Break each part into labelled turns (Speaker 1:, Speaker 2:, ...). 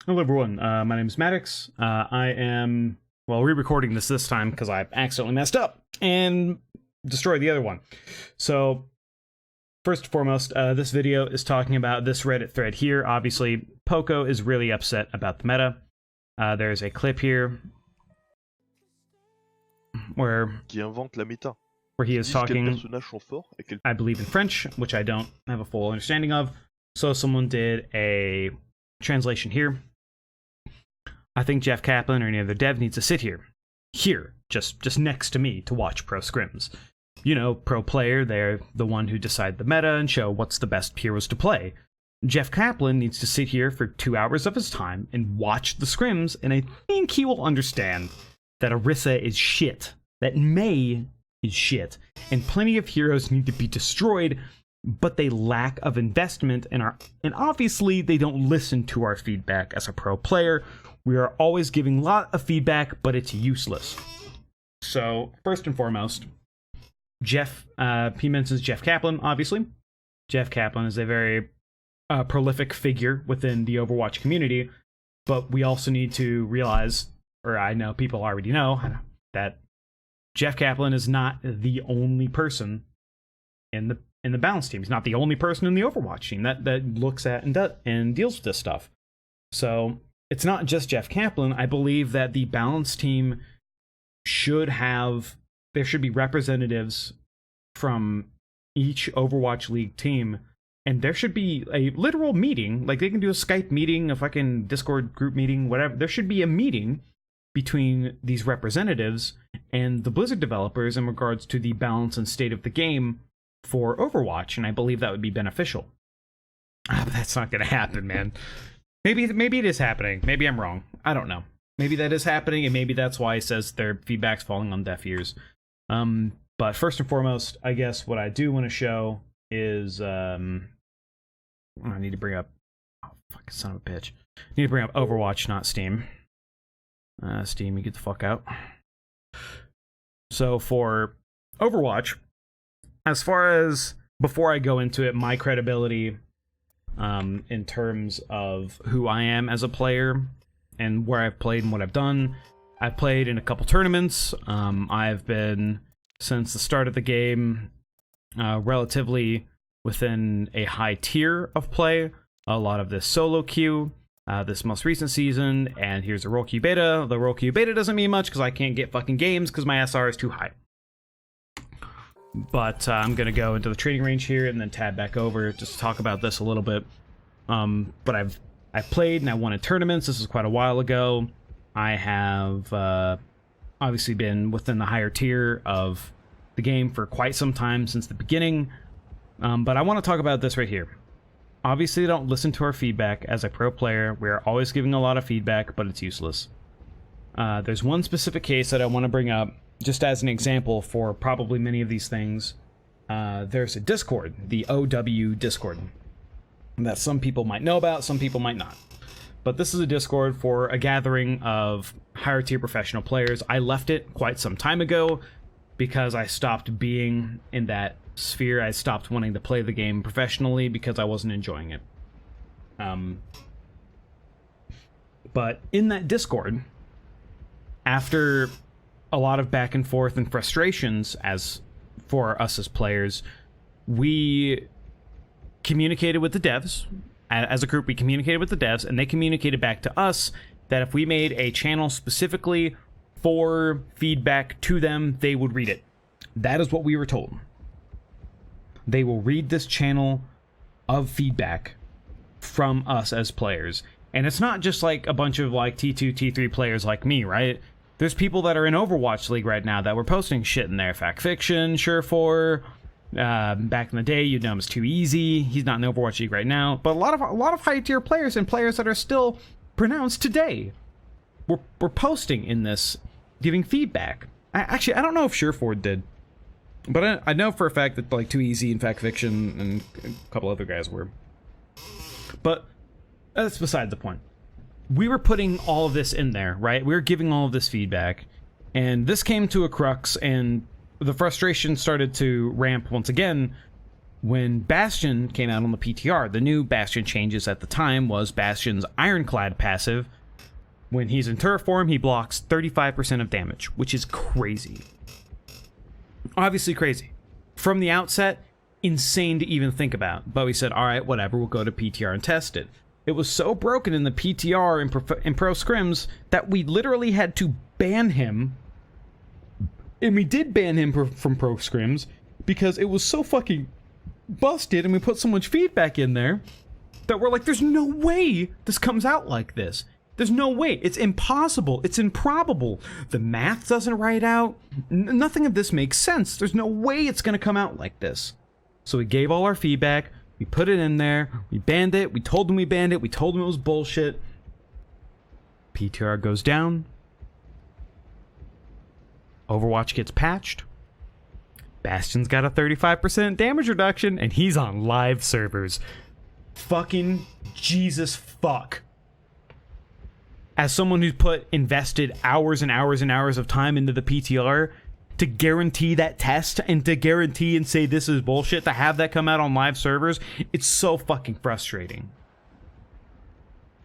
Speaker 1: Hello everyone, my name is Maddox. I am, re-recording this time because I accidentally messed up and destroyed the other one. So, first and foremost, this video is talking about this Reddit thread here. Obviously, Poko is really upset about the meta. There's a clip here where
Speaker 2: qui invente la méta.
Speaker 1: he is talking,
Speaker 2: Personnages sont forts et quel...
Speaker 1: I believe, in French, which I don't have a full understanding of. So someone did a translation here. I think Jeff Kaplan or any other dev needs to sit here, just next to me to watch pro scrims. You know, pro player, they're the one who decide the meta and show what's the best heroes to play. Jeff Kaplan needs to sit here for 2 hours of his time and watch the scrims, and I think he will understand that Orisa is shit, that Mei is shit, and plenty of heroes need to be destroyed, but they lack of investment and obviously they don't listen to our feedback as a pro player. We are always giving a lot of feedback, but it's useless. So, first and foremost, Jeff, he mentions Jeff Kaplan, obviously. Jeff Kaplan is a very prolific figure within the Overwatch community, but we also need to realize, or I know people already know, that Jeff Kaplan is not the only person in the balance team. He's not the only person in the Overwatch team that looks at and deals with this stuff. So, it's not just Jeff Kaplan. I believe that the balance team there should be representatives from each Overwatch League team, and there should be a literal meeting. Like, they can do a Skype meeting, a fucking Discord group meeting, whatever. There should be a meeting between these representatives and the Blizzard developers in regards to the balance and state of the game for Overwatch, and I believe that would be beneficial. But that's not gonna happen, man. Maybe it is happening. Maybe I'm wrong. I don't know. Maybe that is happening, and maybe that's why it says their feedback's falling on deaf ears. But first and foremost, I guess what I do want to show is I need to bring up, oh fucking son of a bitch. I need to bring up Overwatch, not Steam. Steam, you get the fuck out. So for Overwatch, as far as before I go into it, my credibility in terms of who I am as a player and where I've played and what I've done. I've played in a couple tournaments. I've been, since the start of the game, relatively within a high tier of play. A lot of this solo queue, this most recent season, and here's a role queue beta. The role queue beta doesn't mean much because I can't get fucking games because my SR is too high. But I'm going to go into the training range here and then tab back over just to talk about this a little bit. But I've played and I won in tournaments. This was quite a while ago. I have obviously been within the higher tier of the game for quite some time since the beginning. But I want to talk about this right here. Obviously, don't listen to our feedback as a pro player. We're always giving a lot of feedback, but it's useless. There's one specific case that I want to bring up just as an example for probably many of these things. There's a Discord, the OW Discord, that some people might know about, some people might not. But this is a Discord for a gathering of higher tier professional players. I left it quite some time ago because I stopped being in that sphere. I stopped wanting to play the game professionally because I wasn't enjoying it. But in that Discord, after a lot of back and forth and frustrations as for us as players, we communicated with the devs. As a group, we communicated with the devs, and they communicated back to us that if we made a channel specifically for feedback to them, they would read it. That is what we were told. They will read this channel of feedback from us as players. And it's not just like a bunch of like T2, T3 players like me, right? There's people that are in Overwatch League right now that were posting shit in there. Fact Fiction, Sure4. Back in the day, you'd know him as Too Easy. He's not in Overwatch League right now. But a lot of high tier players and players that are still pronounced today were posting in this, giving feedback. I don't know if Sure4 did, but I know for a fact that like Too Easy and Fact Fiction and a couple other guys were. But that's beside the point. We were putting all of this in there, right? We were giving all of this feedback, and this came to a crux, and the frustration started to ramp once again When Bastion came out on the PTR, the new Bastion changes at the time was Bastion's Ironclad passive. When he's in turret form, he blocks 35% of damage, which is crazy. Obviously crazy. From the outset, insane to even think about. But we said, alright, whatever, we'll go to PTR and test it. It was so broken in the PTR and Pro Scrims that we literally had to ban him. And we did ban him from Pro Scrims because it was so fucking busted, and we put so much feedback in there that we're like, there's no way this comes out like this. There's no way. It's impossible. It's improbable. The math doesn't write out. Nothing of this makes sense. There's no way it's going to come out like this. So we gave all our feedback. We put it in there. We banned it. We told them we banned it. We told them it was bullshit. PTR goes down. Overwatch gets patched. Bastion's got a 35% damage reduction, and he's on live servers. Fucking Jesus fuck. As someone who's invested hours and hours and hours of time into the PTR to guarantee that test and to guarantee and say this is bullshit, to have that come out on live servers, it's so fucking frustrating.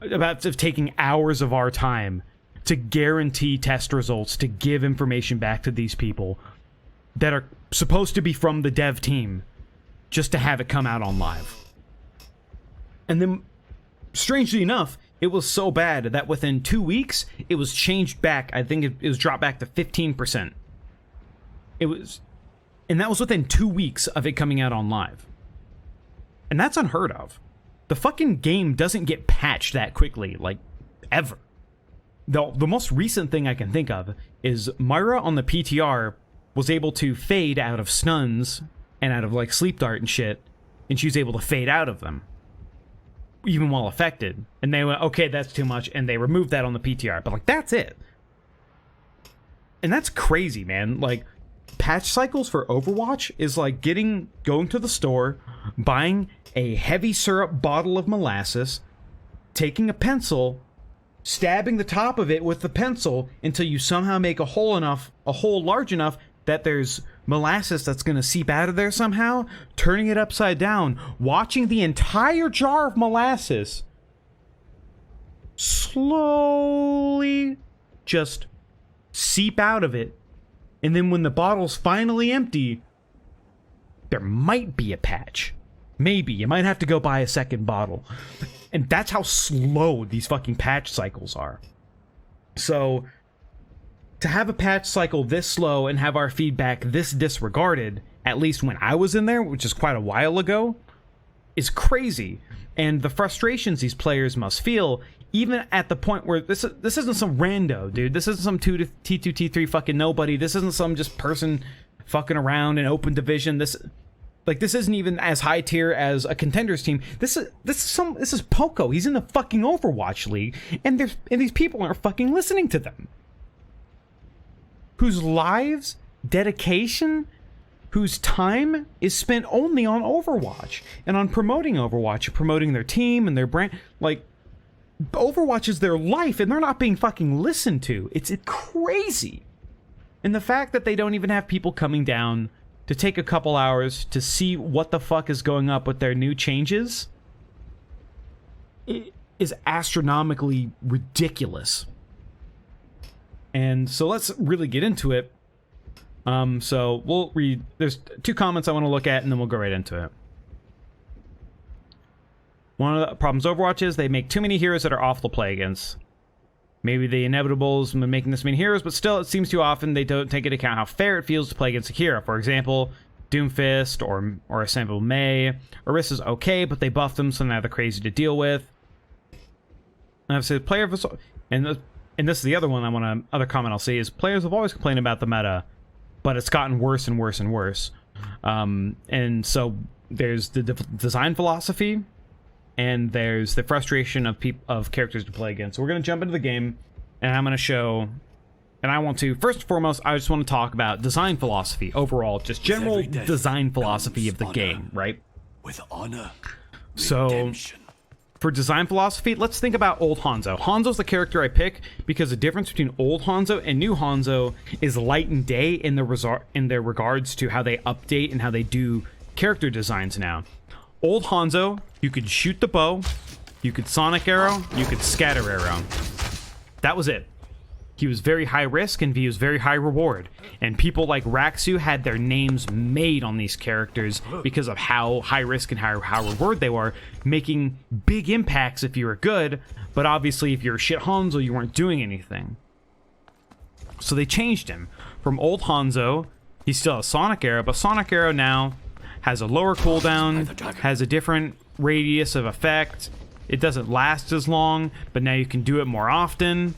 Speaker 1: About taking hours of our time to guarantee test results, to give information back to these people that are supposed to be from the dev team, just to have it come out on live. And then, strangely enough, it was so bad that within 2 weeks, it was changed back. I think it was dropped back to 15%. And that was within 2 weeks of it coming out on live. And that's unheard of. The fucking game doesn't get patched that quickly, like, ever. The most recent thing I can think of is Myra on the PTR was able to fade out of stuns and out of, like, sleep dart and shit, and she was able to fade out of them, even while affected. And they went, okay, that's too much, and they removed that on the PTR. But, like, that's it. And that's crazy, man. Like, patch cycles for Overwatch is like going to the store, buying a heavy syrup bottle of molasses, taking a pencil, stabbing the top of it with the pencil until you somehow make a hole large enough that there's molasses that's going to seep out of there somehow, turning it upside down, watching the entire jar of molasses slowly just seep out of it. And then when the bottle's finally empty, there might be a patch. Maybe. You might have to go buy a second bottle. And that's how slow these fucking patch cycles are. So, to have a patch cycle this slow and have our feedback this disregarded, at least when I was in there, which is quite a while ago, is crazy. And the frustrations these players must feel, even at the point where this isn't some rando, dude. This isn't some T2, T3 fucking nobody. This isn't some just person fucking around in open division. This isn't even as high tier as a contenders team. This is Poko. He's in the fucking Overwatch League, and these people aren't fucking listening to them. Whose lives, dedication, whose time is spent only on Overwatch and on promoting Overwatch, promoting their team and their brand. Like, Overwatch is their life, and they're not being fucking listened to. It's crazy. And the fact that they don't even have people coming down to take a couple hours to see what the fuck is going up with their new changes, it is astronomically ridiculous. And so let's really get into it. So we'll read, there's 2 comments I want to look at, and then we'll go right into it. One of the problems Overwatch is they make too many heroes that are awful to play against. Maybe the inevitables in making this many heroes, but still it seems too often they don't take into account how fair it feels to play against a hero. For example, Doomfist or a sample Mei. Orisa's okay, but they buff them, so now they're crazy to deal with. And I've said player, and this is the other one other comment I'll see is players have always complained about the meta, but it's gotten worse and worse and worse. And so there's the design philosophy, and there's the frustration of characters to play against. So we're going to jump into the game, and I'm going to show, and I want to, first and foremost, I just want to talk about design philosophy overall, just general design philosophy of the game, right?
Speaker 3: With honor,
Speaker 1: so
Speaker 3: redemption.
Speaker 1: For design philosophy, let's think about old Hanzo. Hanzo's the character I pick because the difference between old Hanzo and new Hanzo is light and day in their regards to how they update and how they do character designs now. Old Hanzo, you could shoot the bow, you could sonic arrow, you could scatter arrow. That was it. He was very high risk and he was very high reward. And people like Raxu had their names made on these characters because of how high risk and how reward they were, making big impacts if you were good, but obviously if you're a shit Hanzo, you weren't doing anything. So they changed him. From old Hanzo, he's still a sonic arrow, but sonic arrow now has a lower cooldown, has a different radius of effect. It doesn't last as long, but now you can do it more often.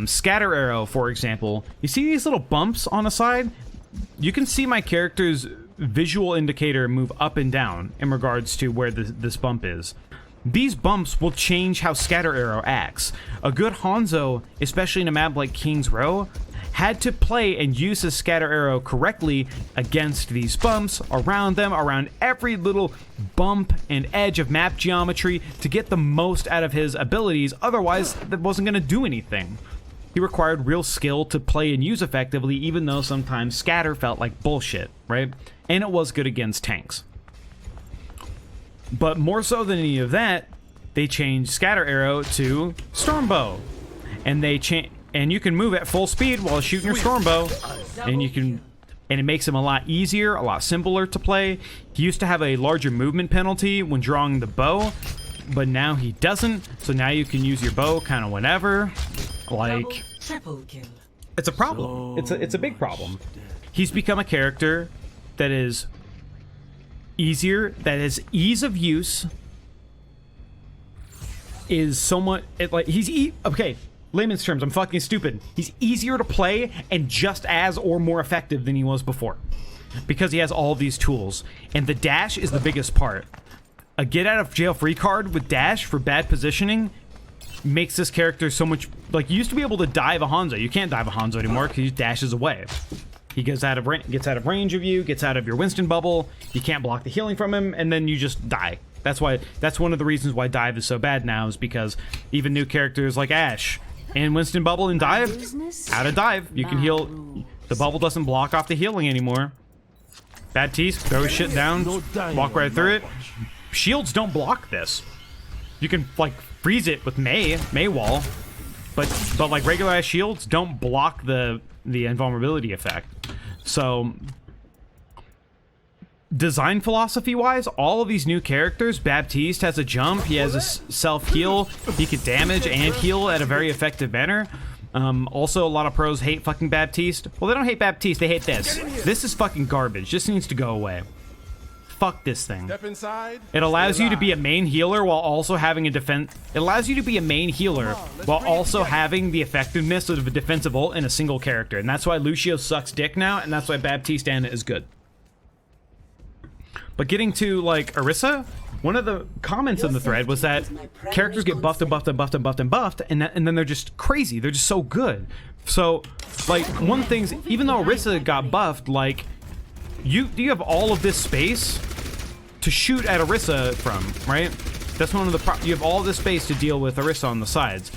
Speaker 1: Scatter arrow, for example, you see these little bumps on the side? You can see my character's visual indicator move up and down in regards to where this bump is. These bumps will change how scatter arrow acts. A good Hanzo, especially in a map like King's Row, had to play and use his scatter arrow correctly against these bumps, around them, around every little bump and edge of map geometry to get the most out of his abilities, otherwise that wasn't going to do anything. He required real skill to play and use effectively, even though sometimes scatter felt like bullshit, right? And it was good against tanks. But more so than any of that, they changed scatter arrow to stormbow. And you can move at full speed while shooting your stormbow, and it makes him a lot easier, a lot simpler to play. He used to have a larger movement penalty when drawing the bow, but now he doesn't. So now you can use your bow kind of whenever. Like,
Speaker 3: triple kill.
Speaker 1: It's a problem. It's a big problem. He's become a character that is easier, that is ease of use is somewhat okay. Layman's terms, I'm fucking stupid. He's easier to play and just as or more effective than he was before. Because he has all these tools. And the dash is the biggest part. A get out of jail free card with dash for bad positioning makes this character so much... Like, you used to be able to dive a Hanzo. You can't dive a Hanzo anymore because he dashes away. He gets out of range of you, gets out of your Winston bubble, you can't block the healing from him, and then you just die. That's one of the reasons why dive is so bad now, is because even new characters like Ashe and Winston bubble and dive, out of dive, you can heal. The bubble doesn't block off the healing anymore. Baptiste, throw his shit down, walk right through it. Shields don't block this. You can like freeze it with May wall, but like regular ass shields don't block the invulnerability effect. So design philosophy wise, all of these new characters, Baptiste has a jump, he has a self heal, he can damage and heal at a very effective manner. Also, a lot of pros hate fucking Baptiste. Well, they don't hate Baptiste, they hate this. This is fucking garbage. This needs to go away. Fuck this thing.
Speaker 4: Step inside.
Speaker 1: It allows you to be a main healer while also having a defense. It allows you to be a main healer while also having the effectiveness of a defensive ult in a single character. And that's why Lucio sucks dick now, and that's why Baptiste Anna is good. But getting to, like, Orisa, one of the comments in the thread was that characters get buffed and buffed and buffed and buffed and buffed, and then they're just crazy. They're just so good. So, like, one thing's, even though Orisa got buffed, like, you have all of this space to shoot at Orisa from, right? That's one of the you have all this space to deal with Orisa on the sides.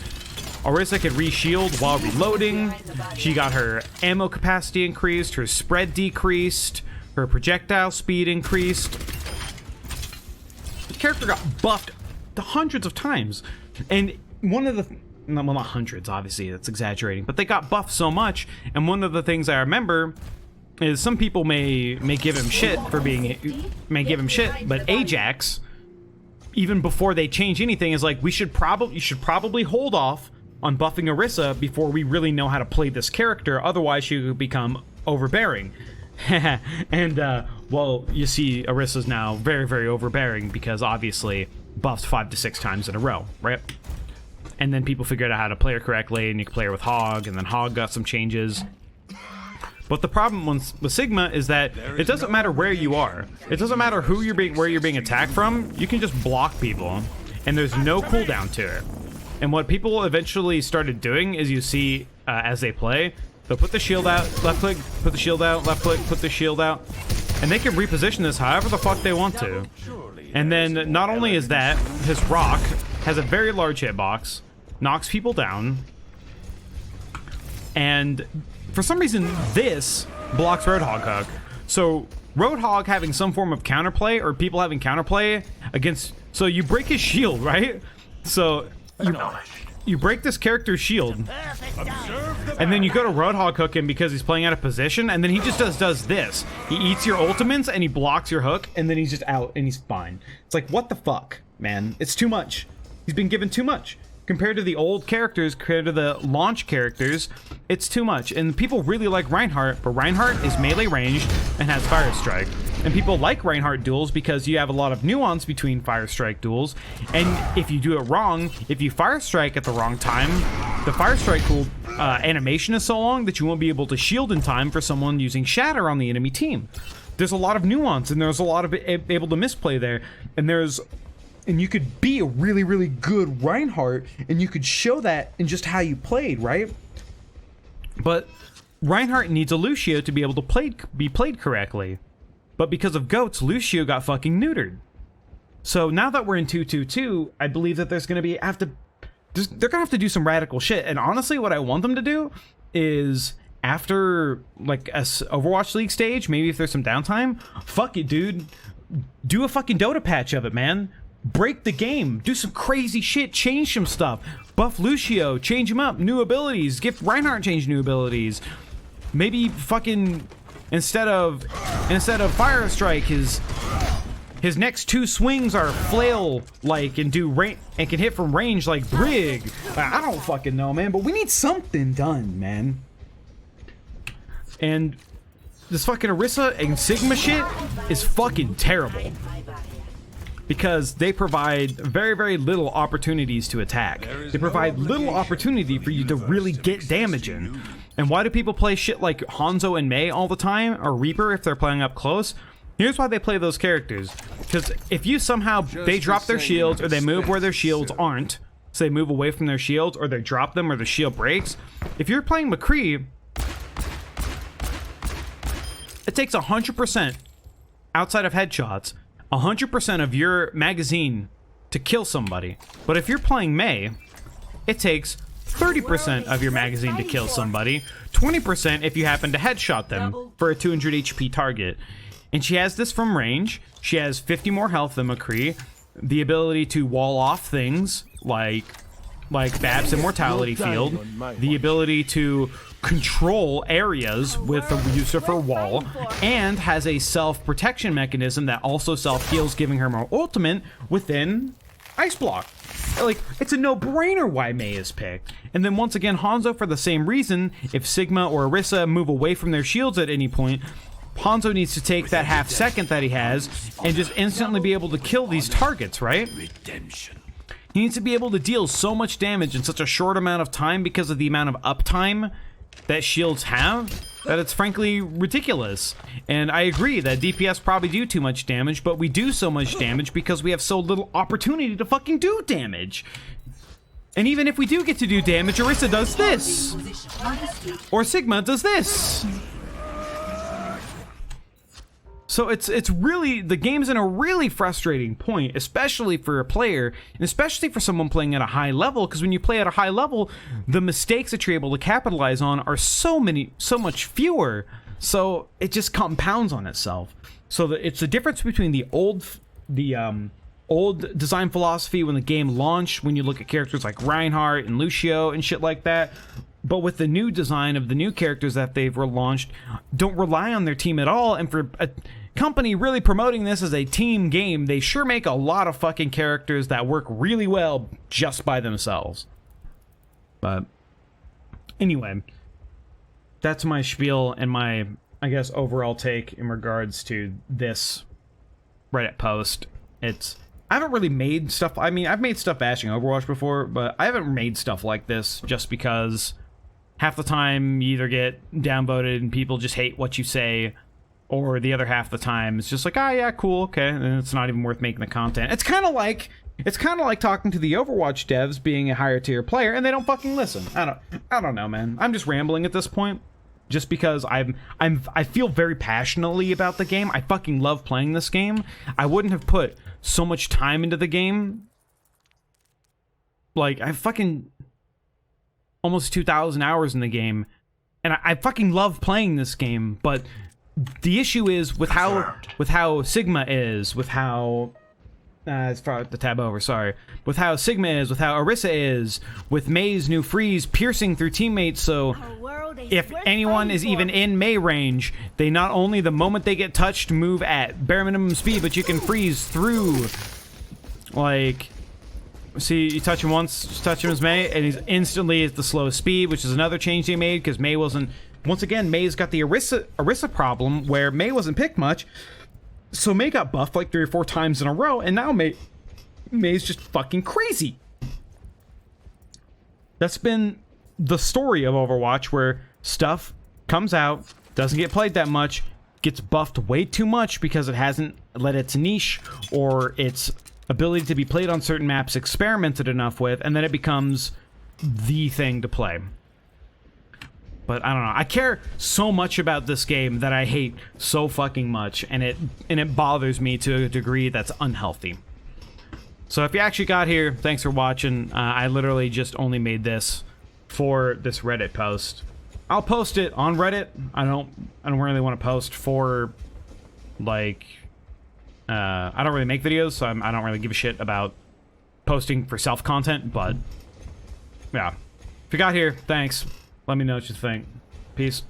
Speaker 1: Orisa could re-shield while reloading. She got her ammo capacity increased, her spread decreased, her projectile speed increased. The character got buffed hundreds of times. And one of the... well, not hundreds, obviously, that's exaggerating. But they got buffed so much. And one of the things I remember is some people may give him shit for being... may give him shit, but Ajax, even before they change anything, is like, you should probably hold off on buffing Orisa before we really know how to play this character. Otherwise, she could become overbearing. And, well, you see Orisa's now very, very overbearing because obviously buffed 5 to 6 times in a row, right? And then people figured out how to play her correctly, and you can play her with Hog, and then Hog got some changes. But the problem with Sigma is that it doesn't matter where you are. It doesn't matter where you're being attacked from. You can just block people, and there's no cooldown to it. And what people eventually started doing is you see, as they play, they'll put the shield out, left click, put the shield out, left click, put the shield out, and they can reposition this however the fuck they want to. And then not only is that, his rock has a very large hitbox, knocks people down, and for some reason this blocks Roadhog hug. So Roadhog having some form of counterplay, or people having counterplay against. So you break his shield, right? So you break this character's shield, and then you go to Roadhog hook him because he's playing out of position, and then he just does this. He eats your ultimates and he blocks your hook, and then he's just out and he's fine. It's like, what the fuck, man? It's too much. He's been given too much. Compared to the old characters, compared to the launch characters, it's too much. And people really like Reinhardt, but Reinhardt is melee ranged and has Fire Strike. And people like Reinhardt duels because you have a lot of nuance between Fire Strike duels. And if you do it wrong, if you Fire Strike at the wrong time, the Fire Strike cool animation is so long that you won't be able to shield in time for someone using Shatter on the enemy team. There's a lot of nuance, and there's a lot of able to misplay there. And you could be a really, really good Reinhardt, and you could show that in just how you played, right? But Reinhardt needs a Lucio to be able to be played correctly. But because of goats, Lucio got fucking neutered. So now that we're in 2-2-2, I believe that there's gonna be they're gonna have to do some radical shit. And honestly, what I want them to do is, after like a Overwatch League stage, maybe if there's some downtime, fuck it, dude. Do a fucking Dota patch of it, man. Break the game, do some crazy shit, change some stuff, buff Lucio, change him up, new abilities, give Reinhardt change new abilities. Maybe fucking instead of Fire Strike, his next two swings are flail like and and can hit from range like Brig. I don't fucking know, man, but we need something done, man. And this fucking Orisa and Sigma shit is fucking terrible, because they provide very, very little opportunities to attack. They provide little opportunity for you to really get damage in. And why do people play shit like Hanzo and Mei all the time, or Reaper if they're playing up close? Here's why they play those characters. Because if you somehow, they drop their shields, or they move where their shields aren't, so they move away from their shields, or they drop them, or the shield breaks. If you're playing McCree, it takes 100% outside of headshots, 100% of your magazine to kill somebody. But if you're playing Mei, it takes 30% of your magazine to kill somebody, 20% if you happen to headshot them for a 200 HP target. And she has this from range. She has 50 more health than McCree, the ability to wall off things like Bab's Immortality Field, the ability to control areas with the use of her wall, and has a self-protection mechanism that also self-heals, giving her more ultimate within Ice Block. Like, it's a no-brainer why Mei is picked. And then once again, Hanzo for the same reason. If Sigma or Orisa move away from their shields at any point, Hanzo needs to take that half second that he has and just instantly be able to kill these targets, right? He needs to be able to deal so much damage in such a short amount of time because of the amount of uptime that shields have, that it's frankly ridiculous. And I agree that DPS probably do too much damage, but we do so much damage because we have so little opportunity to fucking do damage. And even if we do get to do damage, Orisa does this, or Sigma does this. So it's really, the game's in a really frustrating point, especially for a player, and especially for someone playing at a high level, because when you play at a high level, the mistakes that you're able to capitalize on are so much fewer, so it just compounds on itself. So it's the difference between the old design philosophy when the game launched, when you look at characters like Reinhardt and Lucio and shit like that, but with the new design of the new characters that they've relaunched, don't rely on their team at all. And for a company really promoting this as a team game, they sure make a lot of fucking characters that work really well just by themselves. But anyway, that's my spiel and my, I guess, overall take in regards to this Reddit post. I haven't really made stuff, I mean, I've made stuff bashing Overwatch before, but I haven't made stuff like this just because half the time you either get downvoted and people just hate what you say, or the other half the time it's just like, oh yeah, cool, okay, and it's not even worth making the content. It's kind of like talking to the Overwatch devs being a higher tier player and they don't fucking listen. I don't know, man. I'm just rambling at this point, just because I feel very passionately about the game. I fucking love playing this game. I wouldn't have put so much time into the game. Like, I fucking almost 2,000 hours in the game, and I fucking love playing this game, but the issue is with how Sigma is, with how it's far the tab over, sorry. With how Sigma is, with how Orisa is, with May's new freeze piercing through teammates, so if anyone is even in May range, they not only the moment they get touched move at bare minimum speed, but you can freeze through. Like, see, you touch him once, just touch him as May, and he's instantly at the slowest speed, which is another change they made, because May wasn't... Once again, May's got the Orisa problem, where May wasn't picked much, so May got buffed like 3 or 4 times in a row, and now May's just fucking crazy. That's been the story of Overwatch, where stuff comes out, doesn't get played that much, gets buffed way too much because it hasn't let its niche or its ability to be played on certain maps experimented enough with, and then it becomes the thing to play. But I don't know. I care so much about this game that I hate so fucking much, and it bothers me to a degree that's unhealthy. So if you actually got here, thanks for watching. I literally just only made this for this Reddit post. I'll post it on Reddit. I don't really want to post for like I don't really make videos, so I don't really give a shit about posting for self content. But yeah, if you got here, thanks. Let me know what you think. Peace.